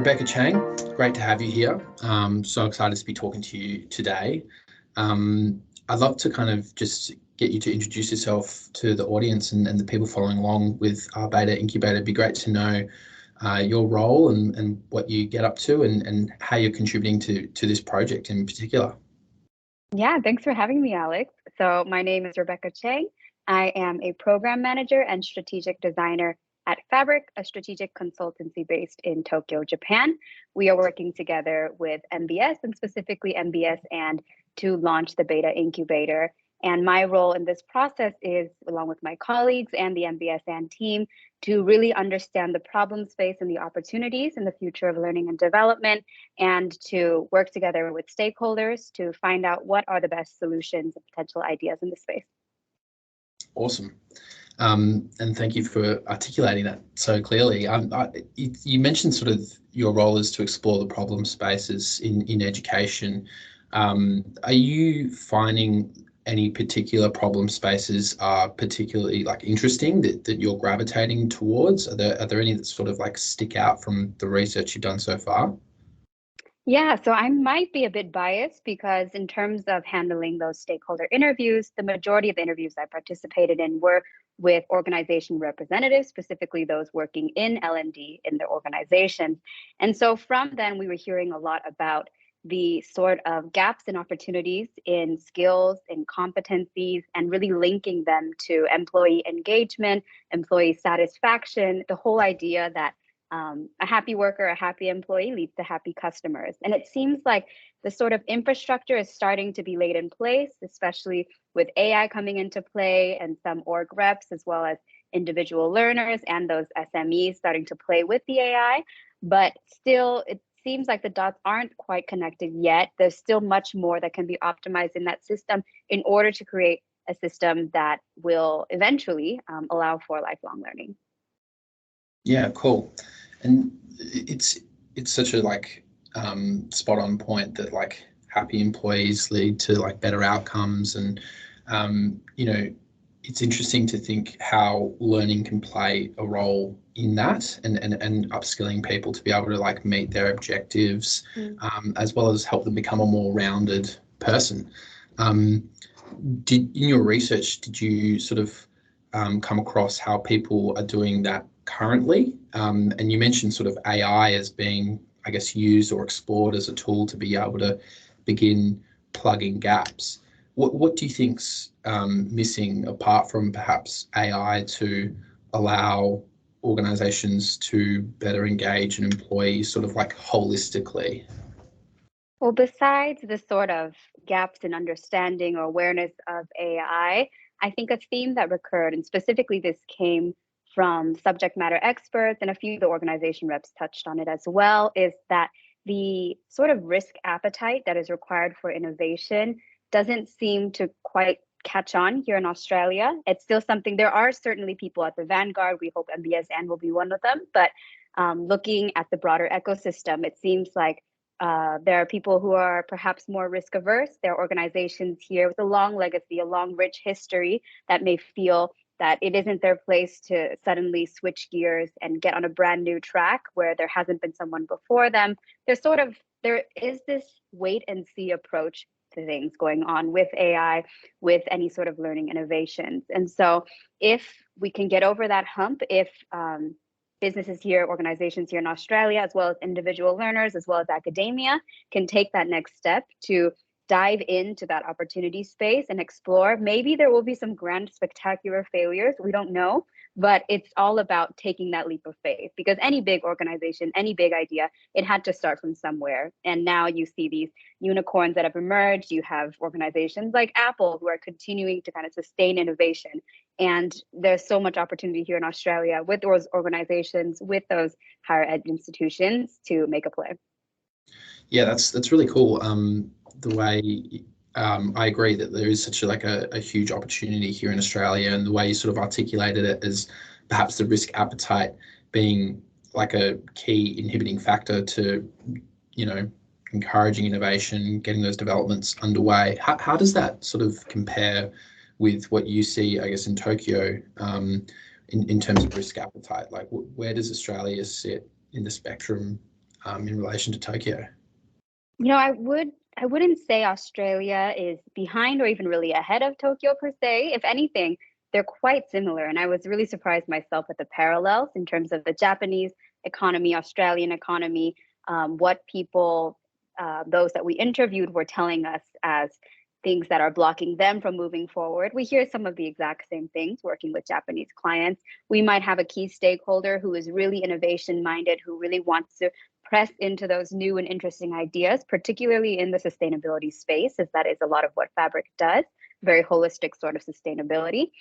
Rebekah Cheng, great to have you here. So excited to be talking to you today. I'd love to kind of just get you to introduce yourself to the audience and the people following along with our Beta Incubator. It'd be great to know your role and what you get up to and how you're contributing to this project in particular. Yeah, thanks for having me, Alex. So my name is Rebekah Cheng. I am a program manager and strategic designer at Fabric, a strategic consultancy based in Tokyo, Japan. We are working together with MBS and specifically MBS and to launch the Beta Incubator. And my role in this process is, along with my colleagues and the MBS and team, to really understand the problem space and the opportunities in the future of learning and development, and to work together with stakeholders to find out what are the best solutions and potential ideas in the space. Awesome. And thank you for articulating that so clearly. You mentioned sort of your role is to explore the problem spaces in education. Are you finding any particular problem spaces are particularly interesting that you're gravitating towards? Are there any that sort of stick out from the research you've done so far? Yeah, so I might be a bit biased because in terms of handling those stakeholder interviews, the majority of the interviews I participated in were with organization representatives, specifically those working in L&D in their organizations. And so from then, we were hearing a lot about the sort of gaps and opportunities in skills and competencies and really linking them to employee engagement, employee satisfaction, the whole idea that a happy worker, a happy employee leads to happy customers. And it seems like the sort of infrastructure is starting to be laid in place, especially with AI coming into play and some org reps, as well as individual learners and those SMEs starting to play with the AI. But still, it seems like the dots aren't quite connected yet. There's still much more that can be optimized in that system in order to create a system that will eventually allow for lifelong learning. Yeah, cool. And it's such a spot on point that happy employees lead to better outcomes, and it's interesting to think how learning can play a role in that and upskilling people to be able to meet their objectives, as well as help them become a more rounded person. In your research, did you sort of come across how people are doing that currently? And you mentioned sort of AI as being, I guess, used or explored as a tool to be able to begin plugging gaps. What do you think's missing apart from perhaps AI to allow organizations to better engage an employee sort of holistically? Well, besides the sort of gaps in understanding or awareness of AI, I think a theme that recurred, and specifically this came from subject matter experts, and a few of the organization reps touched on it as well, is that the sort of risk appetite that is required for innovation doesn't seem to quite catch on here in Australia. It's still something, there are certainly people at the vanguard. We hope MBS and will be one of them. But looking at the broader ecosystem, it seems like there are people who are perhaps more risk averse. There are organizations here with a long legacy, a long, rich history that may feel that it isn't their place to suddenly switch gears and get on a brand new track where there hasn't been someone before them. There is this wait and see approach to things going on with AI, with any sort of learning innovations. And so if we can get over that hump, if businesses here, organizations here in Australia, as well as individual learners, as well as academia, can take that next step to dive into that opportunity space and explore. Maybe there will be some grand, spectacular failures. We don't know, but it's all about taking that leap of faith, because any big organization, any big idea, it had to start from somewhere. And now you see these unicorns that have emerged. You have organizations like Apple who are continuing to kind of sustain innovation. And there's so much opportunity here in Australia with those organizations, with those higher ed institutions to make a play. Yeah, that's really cool. The way I agree that there is such a huge opportunity here in Australia, and the way you sort of articulated it as perhaps the risk appetite being a key inhibiting factor to, encouraging innovation, getting those developments underway. How does that sort of compare with what you see, I guess, in Tokyo, in terms of risk appetite? Where does Australia sit in the spectrum in relation to Tokyo? I wouldn't say Australia is behind or even really ahead of Tokyo per se. If anything, they're quite similar. And I was really surprised myself at the parallels in terms of the Japanese economy, Australian economy, what people, those that we interviewed, were telling us as things that are blocking them from moving forward. We hear some of the exact same things working with Japanese clients. We might have a key stakeholder who is really innovation minded, who really wants to press into those new and interesting ideas, particularly in the sustainability space, as that is a lot of what Fabric does, very holistic sort of sustainability.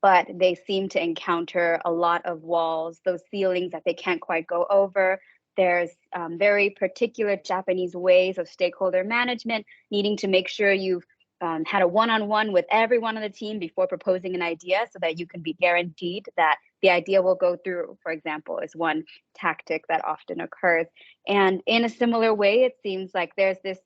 But they seem to encounter a lot of walls, those ceilings that they can't quite go over. There's very particular Japanese ways of stakeholder management, needing to make sure you've had a one-on-one with everyone on the team before proposing an idea so that you can be guaranteed that the idea will go through, for example, is one tactic that often occurs. And in a similar way, it seems like there's this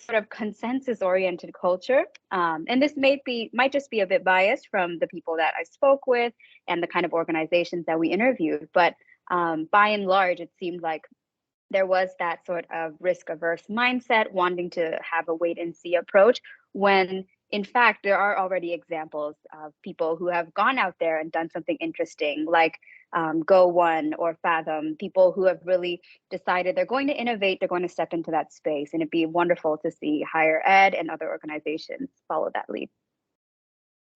sort of consensus-oriented culture. And this might just be a bit biased from the people that I spoke with and the kind of organizations that we interviewed. But by and large, it seemed like there was that sort of risk-averse mindset, wanting to have a wait-and-see approach, when in fact there are already examples of people who have gone out there and done something interesting, like Go One or Fathom, people who have really decided they're going to innovate, they're going to step into that space. And it'd be wonderful to see higher ed and other organizations follow that lead.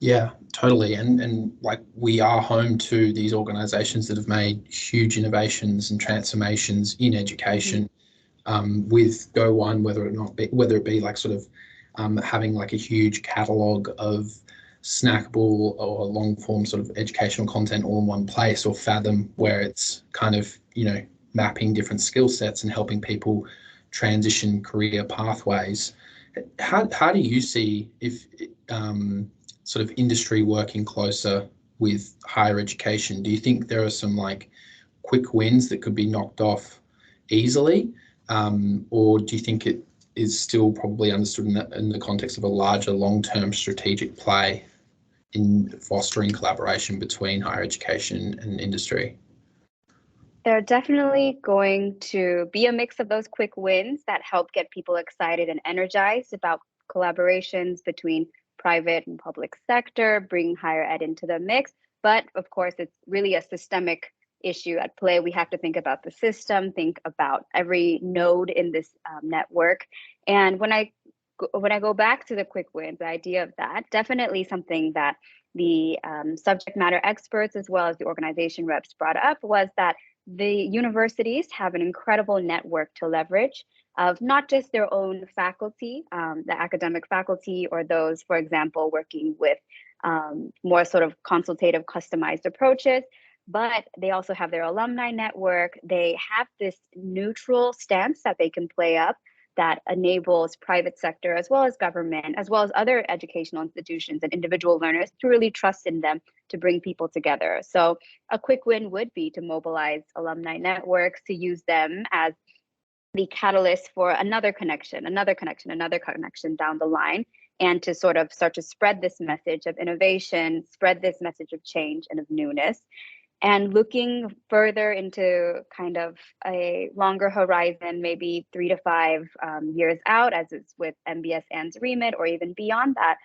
Yeah, totally. And like, we are home to these organizations that have made huge innovations and transformations in education, with Go One, whether it be like sort of having like a huge catalog of snackable or long form sort of educational content all in one place, or Fathom, where it's kind of, mapping different skill sets and helping people transition career pathways. How do you see if sort of industry working closer with higher education? Do you think there are some like quick wins that could be knocked off easily, or do you think it is still probably understood in the context of a larger long-term strategic play in fostering collaboration between higher education and industry? There are definitely going to be a mix of those quick wins that help get people excited and energized about collaborations between private and public sector, bring higher ed into the mix. But of course, it's really a systemic issue at play. We have to think about the system, think about every node in this network. And when I go back to the quick wins, the idea of that, definitely something that the subject matter experts as well as the organization reps brought up was that the universities have an incredible network to leverage of not just their own faculty, the academic faculty, or those, for example, working with more sort of consultative, customized approaches, but they also have their alumni network. They have this neutral stance that they can play up that enables private sector as well as government, as well as other educational institutions and individual learners to really trust in them to bring people together. So a quick win would be to mobilize alumni networks, to use them as the catalyst for another connection down the line, and to sort of start to spread this message of innovation, spread this message of change and of newness. And looking further into kind of a longer horizon, maybe 3 to 5 years out, as it's with MBS Ann's remit, or even beyond that,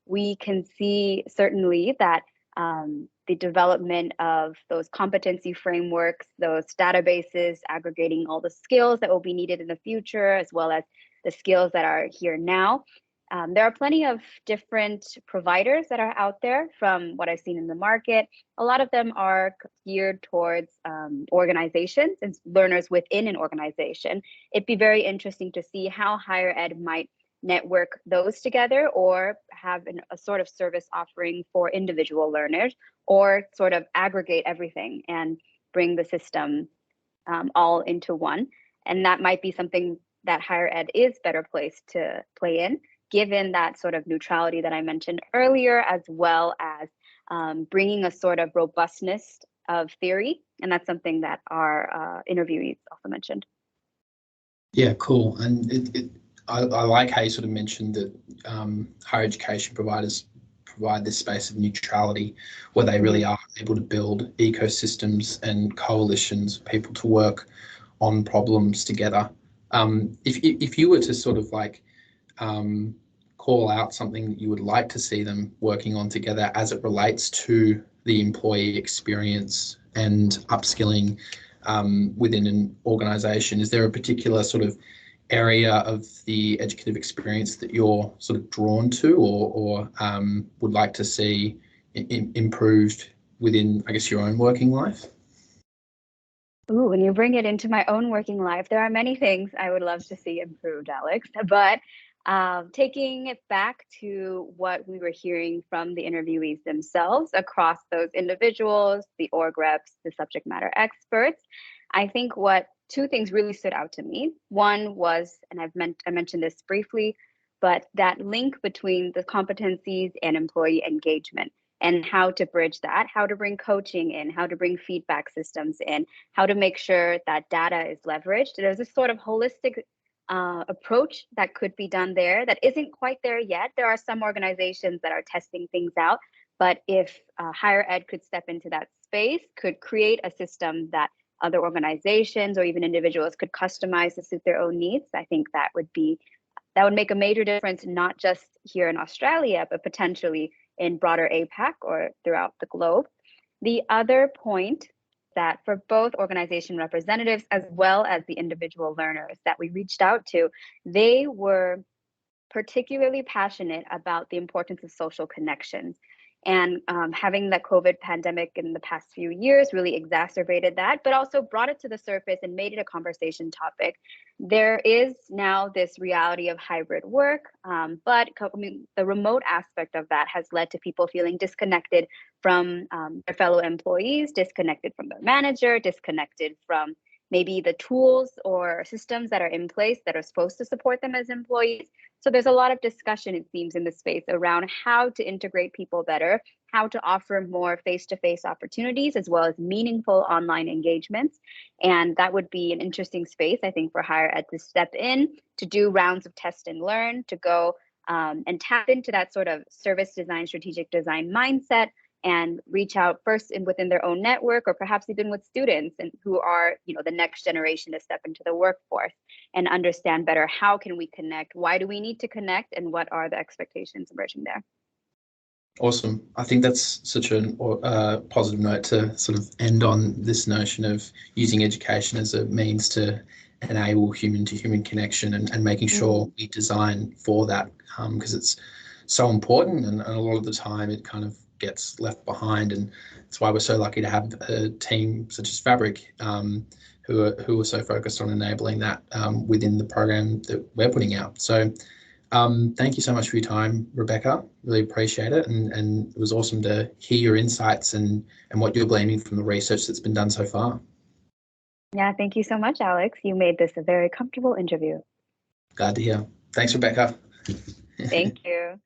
we can see certainly that the development of those competency frameworks, those databases, aggregating all the skills that will be needed in the future, as well as the skills that are here now. There are plenty of different providers that are out there from what I've seen in the market. A lot of them are geared towards organizations and learners within an organization. It'd be very interesting to see how higher ed might network those together, or have a sort of service offering for individual learners, or sort of aggregate everything and bring the system all into one. And that might be something that higher ed is better placed to play in, given that sort of neutrality that I mentioned earlier, as well as bringing a sort of robustness of theory. And that's something that our interviewees also mentioned. Yeah, cool. And I like how you sort of mentioned that higher education providers provide this space of neutrality where they really are able to build ecosystems and coalitions of people to work on problems together. If you were to sort of like call out something that you would like to see them working on together as it relates to the employee experience and upskilling within an organization, is there a particular sort of area of the educative experience that you're sort of drawn to or would like to see improved within, I guess, your own working life? Ooh, when you bring it into my own working life, there are many things I would love to see improved, Alex. But taking it back to what we were hearing from the interviewees themselves across those individuals, the org reps, the subject matter experts, I think what two things really stood out to me. One was, and I mentioned this briefly, but that link between the competencies and employee engagement and how to bridge that, how to bring coaching in, how to bring feedback systems in, how to make sure that data is leveraged. There's a sort of holistic approach that could be done there that isn't quite there yet. There are some organizations that are testing things out, but if higher ed could step into that space, could create a system that other organizations or even individuals could customize to suit their own needs, I think that would make a major difference, not just here in Australia, but potentially in broader APAC or throughout the globe. The other point that for both organization representatives as well as the individual learners that we reached out to, they were particularly passionate about the importance of social connections. And having the COVID pandemic in the past few years really exacerbated that, but also brought it to the surface and made it a conversation topic. There is now this reality of hybrid work, but the remote aspect of that has led to people feeling disconnected from their fellow employees, disconnected from their manager, disconnected from maybe the tools or systems that are in place that are supposed to support them as employees. So there's a lot of discussion, it seems, in the space around how to integrate people better, how to offer more face-to-face opportunities, as well as meaningful online engagements. And that would be an interesting space, I think, for higher ed to step in, to do rounds of test and learn, to go and tap into that sort of service design, strategic design mindset, and reach out first within their own network, or perhaps even with students and who are, the next generation to step into the workforce and understand better how can we connect, why do we need to connect, and what are the expectations emerging there. Awesome. I think that's such a positive note to sort of end on, this notion of using education as a means to enable human-to-human connection and making sure we design for that, because it's so important, and a lot of the time it kind of gets left behind, and that's why we're so lucky to have a team such as Fabric who are so focused on enabling that within the program that we're putting out. So thank you so much for your time, Rebekah. Really appreciate it, and it was awesome to hear your insights and what you're gleaning from the research that's been done so far. Yeah, thank you so much, Alex. You made this a very comfortable interview. Glad to hear. Thanks, Rebekah. Thank you.